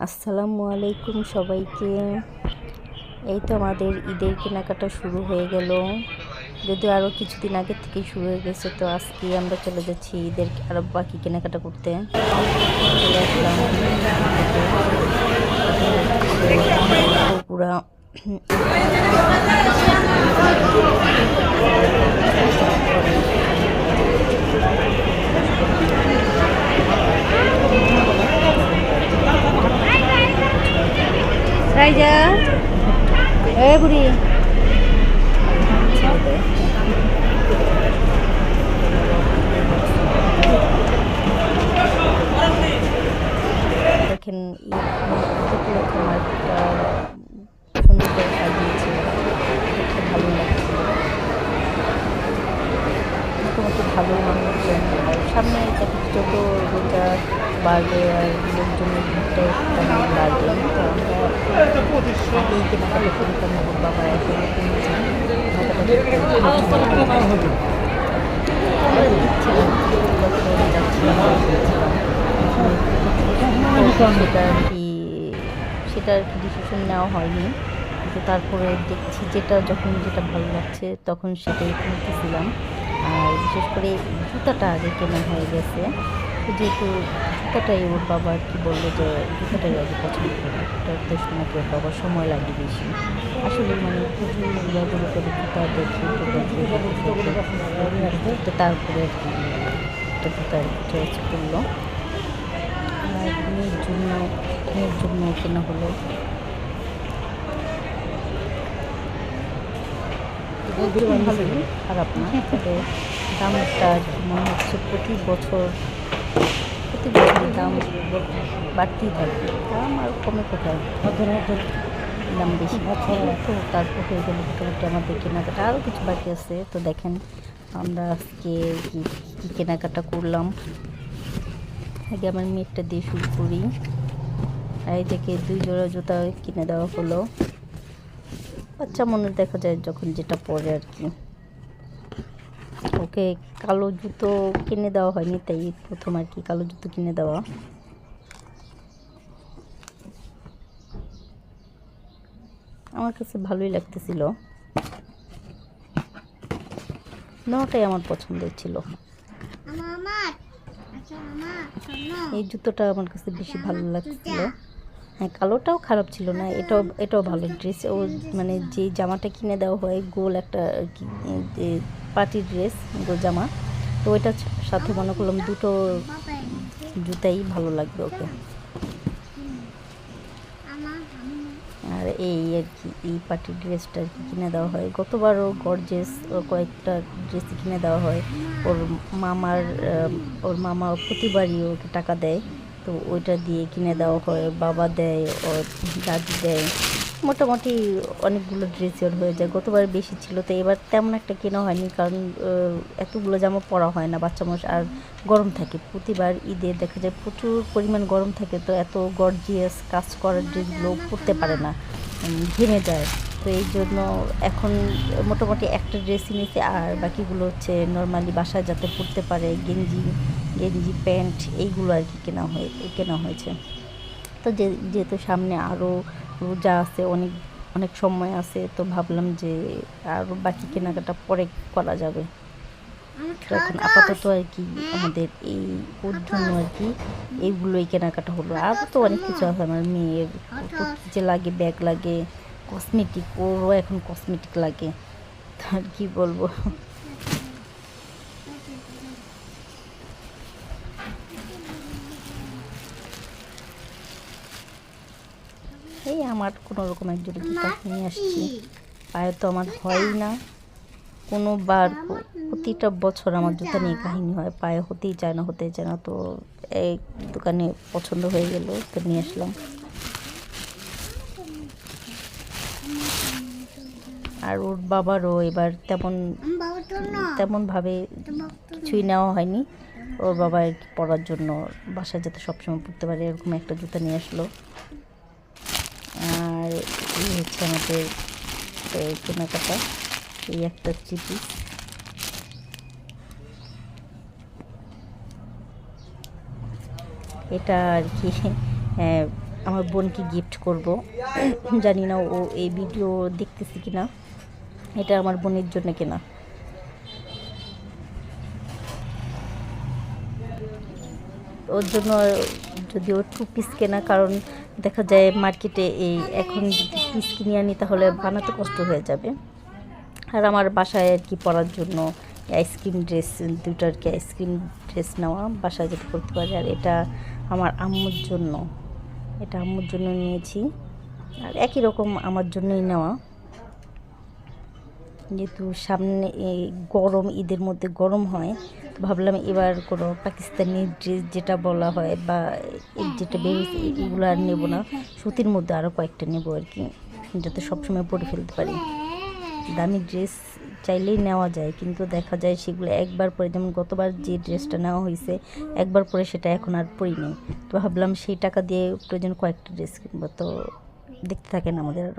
আসসালামু আলাইকুম সবাইকে। এই তো আমাদের ঈদের কেনাকাটা শুরু হয়ে গেল, যদিও আরও কিছুদিন আগে থেকেই শুরু হয়ে গেছে। তো আজকে আমরা চলে যাচ্ছি ঈদের আরও বাকি কেনাকাটা করতে। চলে আসলাম পুরা রাইজা এ বুড়ি দেখেন উপলক্ষে মার্কেটটা সুন্দর করে সাজিয়েছে, ভালো লাগছে। মোটামুটি ভালো মানুষজন সামনে দেখেন যত রোজা বাড়বে আর লোকজনের ভিড়টা তেমন বাড়বে। তো আমরা আগেই কেনাকাটা করি, কারণ ওর বাবা এখন সেটা আর কি ডিসিশন নেওয়া হয়নি, কিন্তু তারপরে দেখছি যেটা ভালো লাগছে তখন সেটাই কিনতেছিলাম। আর বিশেষ করে জুতাটা আগে কেনা হয়ে গেছে, যেহেতু জুতাটাই ওর বাবা আর কি বললো যে জুতাটাই আগে পছন্দ করে, ওটাতে নাকি ওর বাবার সময় লাগে বেশি। আসলে মানে প্রচুর বড় করে জুতা দেখি তো তারপরে আর কি একটা জুতা চয়েস করলো। আর মেয়ের জন্য কেনা হলো। ভালোই, খারাপ না, তবে দামটা মনে হচ্ছে প্রতি বছর দাম বাড়তেই থাকবে, দাম আর কমে কোথায়, দাম বেশি। তো তারপর হয়ে গেলে মোটামুটি আমাদের কেনাকাটা আরও কিছু বাকি আছে। তো দেখেন আমরা আজকে কী কেনাকাটা করলাম। আগে আমার মেয়েরটা দিয়ে শুরু করি। এই থেকে 2 জোড়া জুতা কিনে দেওয়া হলো। বাচ্চা মনে দেখা যায় যখন যেটা পরে আর কি। ওকে কালো জুতো কিনে দেওয়া হয়নি, তাই প্রথম আর কি কালো জুতো কিনে দেওয়া। আমার কাছে ভালোই লাগতেছিল, নেওয়াটাই আমার পছন্দের ছিল। এই জুতোটা আমার কাছে বেশি ভালো লাগছিল। হ্যাঁ, কালোটাও খারাপ ছিল না, এটাও ভালো ড্রেস। ও মানে যে জামাটা কিনে দেওয়া হয় গোল একটা পার্টি ড্রেস, গোল জামা, তো ওইটার সাথে মনে করলাম দুটো জুতাই ভালো লাগবে ওকে। আর এই আর কি এই পার্টি ড্রেসটা আর কি কিনে দেওয়া হয়। গতবারও গর্জেস কয়েকটা ড্রেস কিনে দেওয়া হয়। ওর মামা প্রতিবারই ওকে টাকা দেয়, তো ওইটা দিয়ে কিনে দেওয়া হয়। বাবা দেয়, ওর দাদি দেয়, মোটামুটি অনেকগুলো ড্রেস ওর হয়ে যায়। গতবার বেশি ছিল, তো এবার তেমন একটা কেনা হয়নি, কারণ এতগুলো জামা পরা হয় না বাচ্চা মানুষ, আর গরম থাকে। প্রতিবার ঈদে দেখা যায় প্রচুর পরিমাণ গরম থাকে, তো এত গর্জিয়াস কাজ করার ড্রেসগুলো পরতে পারে না, ঘেমে যায়। তো এই জন্য এখন মোটামুটি একটা ড্রেসই নিতে, আর বাকিগুলো হচ্ছে নর্মালি বাসায় যাতে পরতে পারে, গেঞ্জি প্যান্ট এইগুলো আর কি কেনা হয়েছে। তো যেহেতু সামনে আরও রোজা আছে, অনেক সময় আছে, তো ভাবলাম যে আরও বাকি কেনাকাটা পরে করা যাবে। তো এখন আপাতত আর কি আমাদের এই ওর জন্য আর কি এইগুলোই কেনাকাটা হলো। আর তো অনেক কিছু আছে, আমার মেয়ের যে লাগে, ব্যাগ লাগে, কসমেটিক, ওরও এখন কসমেটিক লাগে, তার কি বলবো। এই আমার কোনো রকম এক জোড়া জুতা নিয়ে আসছি, পায়ে তো আমার হয়ই না কোনোবার। প্রতিটা বছর আমার জুতা নিয়ে কাহিনী হয়, পায়ে হতেই চায় না। তো এই দোকানে পছন্দ হয়ে গেল, তো নিয়ে আসলাম। আর ওর বাবারও এবার তেমনভাবে কিছুই নেওয়া হয়নি। ওর বাবা আর কি পড়ার জন্য বাসায় যাতে সবসময় পড়তে পারে এরকম একটা জুতা নিয়ে আসলো। আর এই হচ্ছে আমাদের কেনাকাটা, এই একটা চিপি। এটা আর কি আমার বোনকে গিফট করব। জানি না ও এই ভিডিও দেখতেছে কিনা। এটা আমার বোনের জন্য কেনা। ওর জন্য যদিও 2 পিস কেনা, কারণ দেখা যায় মার্কেটে এই এখন যদি পিস কিনে আনি তাহলে বানাতে কষ্ট হয়ে যাবে। আর আমার বাসায় আর কি পরার জন্য আইসক্রিম ড্রেস, দুটো আর কি আইসক্রিম ড্রেস নেওয়া, বাসায় যেটা করতে পারি। আর এটা আমার আম্মুর জন্য, এটা আম্মুর জন্য নিয়েছি। আর একই রকম আমার জন্যই নেওয়া, যেহেতু সামনে এই গরম, ঈদের মধ্যে গরম হয়, তো ভাবলাম এবার কোনো পাকিস্তানি ড্রেস যেটা বলা হয় বা যেটা বেরিয়েছে এগুলো আর নেবো না, সুতির মধ্যে আরও কয়েকটা নেবো আর কি, যাতে সবসময় পরে ফেলতে পারি। দামি ড্রেস চাইলেই নেওয়া যায়, কিন্তু দেখা যায় সেগুলো একবার পরে, যেমন গতবার যে ড্রেসটা নেওয়া হয়েছে একবার পরে সেটা এখন আর পরিনি। তো ভাবলাম সেই টাকা দিয়ে প্রয়োজন কয়েকটা ড্রেস কিনবো। তো দেখতে থাকেন আমাদের আরও